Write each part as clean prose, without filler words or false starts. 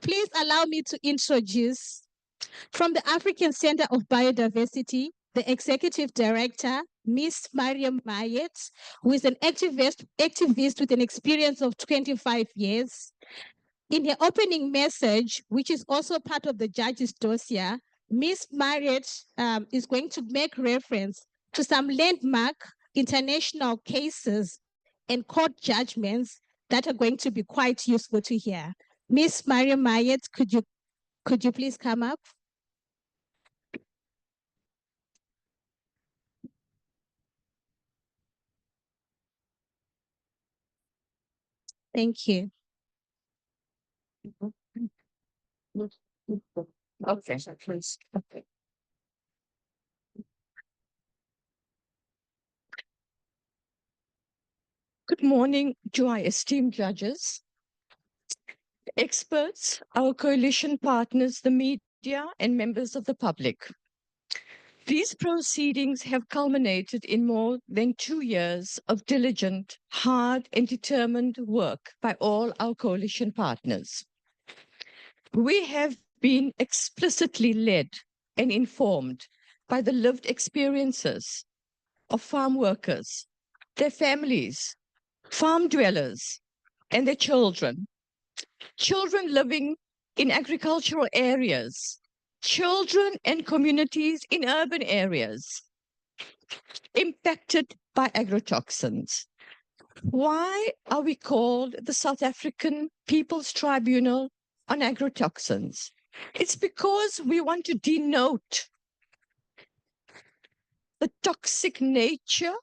Please allow me to introduce, from the African Center of Biodiversity, the Executive Director, Ms. Mariam Mayet, who is an activist with an experience of 25 years. In her opening message, which is also part of the judge's dossier, Ms. Mayet is going to make reference to some landmark international cases and court judgments that are going to be quite useful to hear. Ms. Mariam Mayet, could you please come up? Thank you. Okay, please. Okay. Good morning to our esteemed judges, experts, our coalition partners, the media, and members of the public. These proceedings have culminated in more than 2 years of diligent, hard, and determined work by all our coalition partners. We have been explicitly led and informed by the lived experiences of farm workers, their families, farm dwellers, and their children living in agricultural areas, children and communities in urban areas impacted by agrotoxins. Why are we called the South African People's Tribunal on Agrotoxins? It's because we want to denote the toxic nature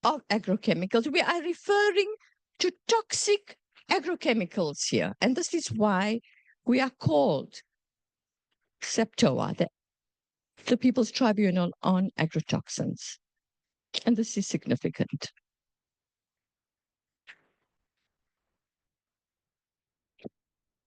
of agrochemicals. We are referring to toxic agrochemicals here, and this is why we are called SEPTOA, the People's Tribunal on Agrotoxins. And this is significant.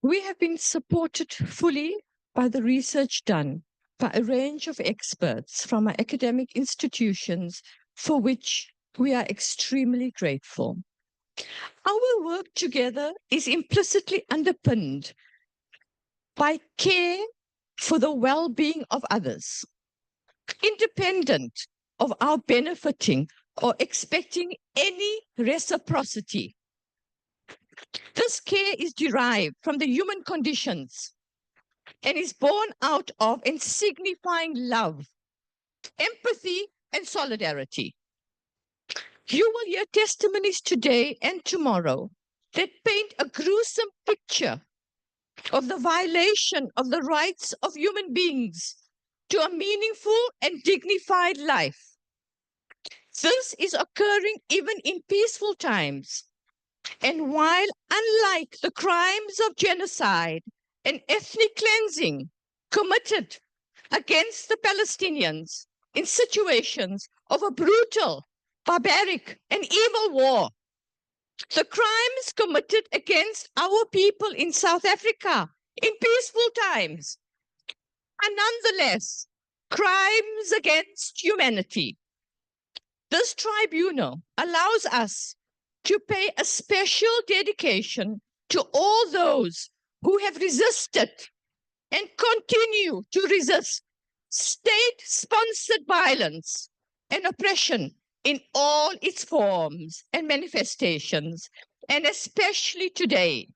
We have been supported fully by the research done by a range of experts from our academic institutions, for which we are extremely grateful. Our work together is implicitly underpinned by care for the well-being of others, independent of our benefiting or expecting any reciprocity. This care is derived from the human conditions and is born out of and signifying love, empathy, and solidarity. You will hear testimonies today and tomorrow that paint a gruesome picture of the violation of the rights of human beings to a meaningful and dignified life. This is occurring even in peaceful times. And while, unlike the crimes of genocide and ethnic cleansing committed against the Palestinians in situations of a brutal, barbaric, and evil war, the crimes committed against our people in South Africa in peaceful times are nonetheless crimes against humanity. This tribunal allows us to pay a special dedication to all those who have resisted and continue to resist state-sponsored violence and oppression in all its forms and manifestations. And especially today,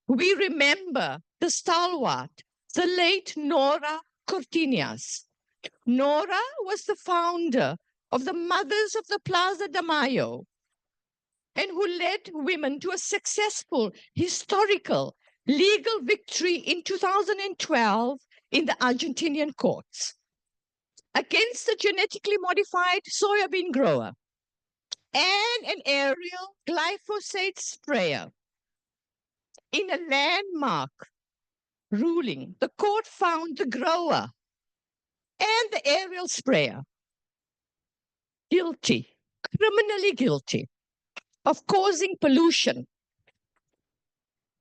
we remember the stalwart, the late Nora Cortinias. Nora was the founder of the Mothers of the Plaza de Mayo, and who led women to a successful historical legal victory in 2012 in the Argentinian courts against a genetically modified soybean grower and an aerial glyphosate sprayer. In a landmark ruling, the court found the grower and the aerial sprayer guilty, criminally guilty, of causing pollution.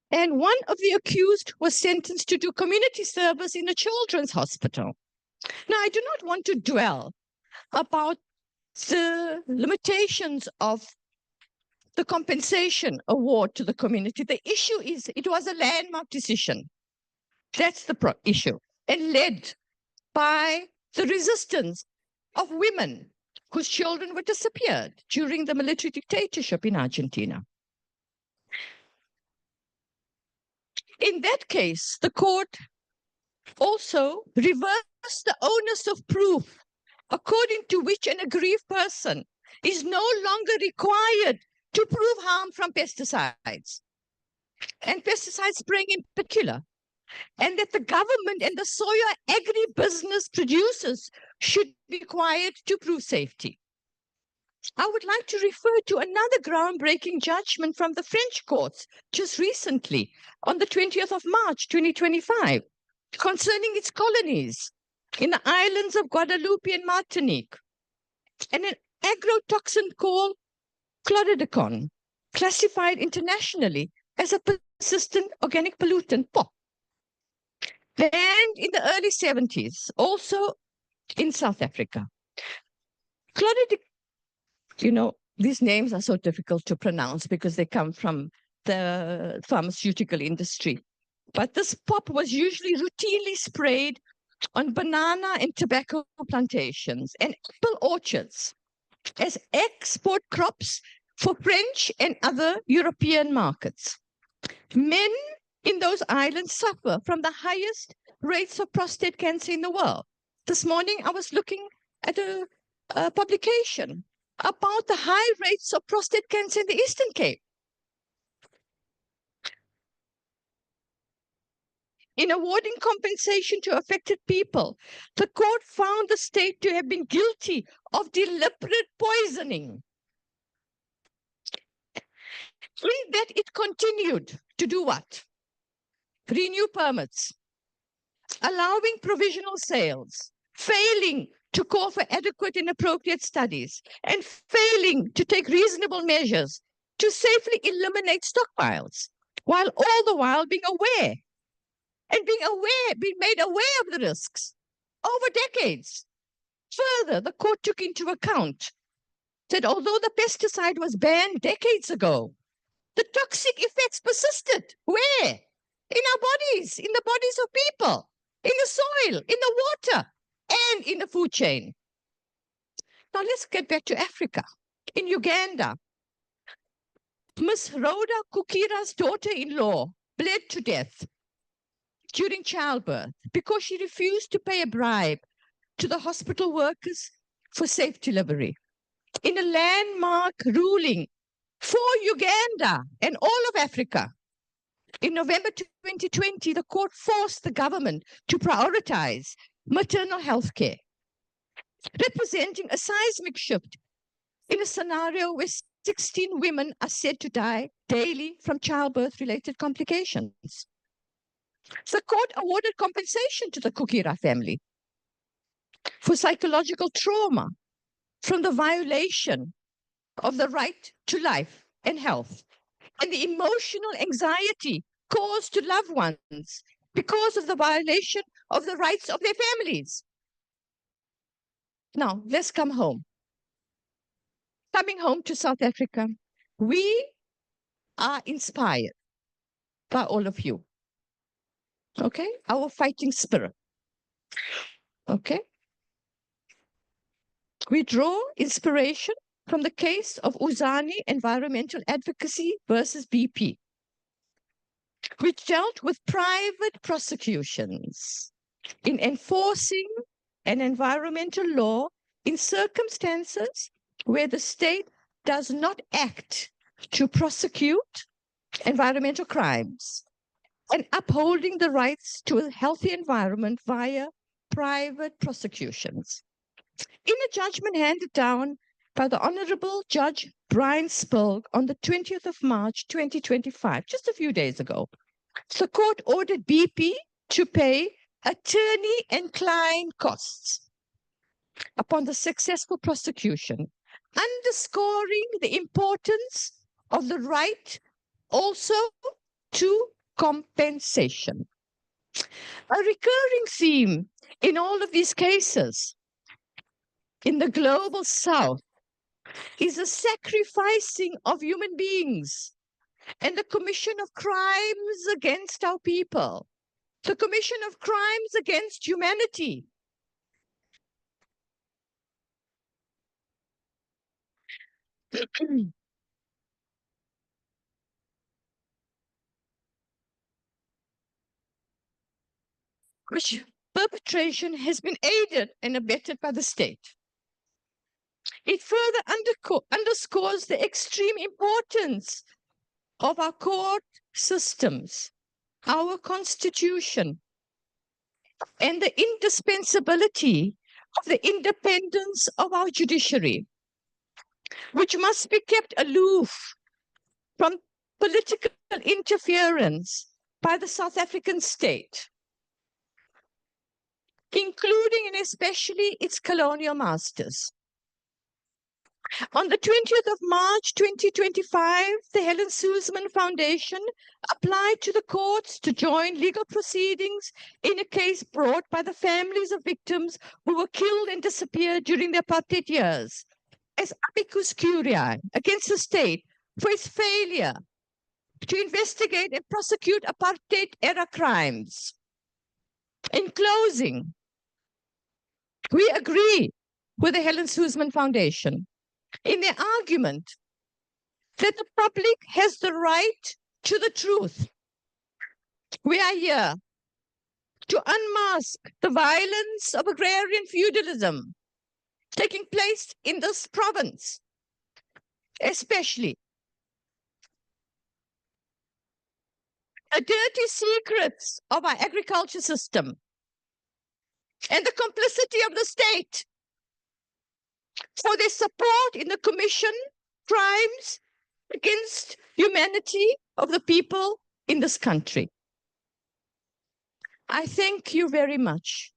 And one of the accused was sentenced to do community service in a children's hospital. Now, I do not want to dwell about the limitations of the compensation award to the community. The issue is it was a landmark decision. That's the issue. And led by the resistance of women whose children were disappeared during the military dictatorship in Argentina. In that case, the court also reversed the onus of proof, according to which an aggrieved person is no longer required to prove harm from pesticides, and pesticide spraying in particular, and that the government and the soya agribusiness producers should be required to prove safety. I would like to refer to another groundbreaking judgment from the French courts just recently, on the 20th of March, 2025, concerning its colonies in the islands of Guadeloupe and Martinique, and an agrotoxin called chlordecone, classified internationally as a persistent organic pollutant, POP, banned in the early 70s, also in South Africa. Chlordecone, these names are so difficult to pronounce because they come from the pharmaceutical industry. But this POP was usually routinely sprayed on banana and tobacco plantations and apple orchards as export crops for French and other European markets. Men in those islands suffer from the highest rates of prostate cancer in the world. This morning, I was looking at a publication about the high rates of prostate cancer in the Eastern Cape. In awarding compensation to affected people, the court found the state to have been guilty of deliberate poisoning. In that it continued to do what? Renew permits, allowing provisional sales, failing to call for adequate and appropriate studies, and failing to take reasonable measures to safely eliminate stockpiles, while all the while being made aware of the risks over decades. Further, the court took into account that although the pesticide was banned decades ago, the toxic effects persisted. Where? In our bodies, in the bodies of people, in the soil, in the water, and in the food chain. Now let's get back to Africa. In Uganda, Miss Rhoda Kukira's daughter-in-law bled to death during childbirth because she refused to pay a bribe to the hospital workers for safe delivery. In a landmark ruling for Uganda and all of Africa, in November 2020, the court forced the government to prioritize maternal health care, representing a seismic shift in a scenario where 16 women are said to die daily from childbirth-related complications. The court awarded compensation to the Kukira family for psychological trauma from the violation of the right to life and health, and the emotional anxiety caused to loved ones because of the violation of the rights of their families. Now, let's come home. Coming home to South Africa, we are inspired by all of you. Okay? Our fighting spirit. Okay? We draw inspiration from the case of Uzani Environmental Advocacy versus BP, which dealt with private prosecutions in enforcing an environmental law in circumstances where the state does not act to prosecute environmental crimes, and upholding the rights to a healthy environment via private prosecutions. In a judgment handed down by the Honorable Judge Brian Spilg on the 20th of March, 2025, just a few days ago, the court ordered BP to pay attorney and client costs upon the successful prosecution, underscoring the importance of the right also to compensation. A recurring theme in all of these cases in the global south is the sacrificing of human beings and the commission of crimes against our people. the commission of crimes against humanity, which perpetration has been aided and abetted by the state. It further underscores the extreme importance of our court systems, our constitution, and the indispensability of the independence of our judiciary, which must be kept aloof from political interference by the South African state, including and especially its colonial masters. On the 20th of March 2025, the Helen Suzman Foundation applied to the courts to join legal proceedings in a case brought by the families of victims who were killed and disappeared during the apartheid years as amicus curiae against the state for its failure to investigate and prosecute apartheid-era crimes. In closing, we agree with the Helen Suzman Foundation in their argument that the public has the right to the truth. We are here to unmask the violence of agrarian feudalism taking place in this province, especially the dirty secrets of our agriculture system and the complicity of the state for their support in the commission crimes against humanity of the people in this country. I thank you very much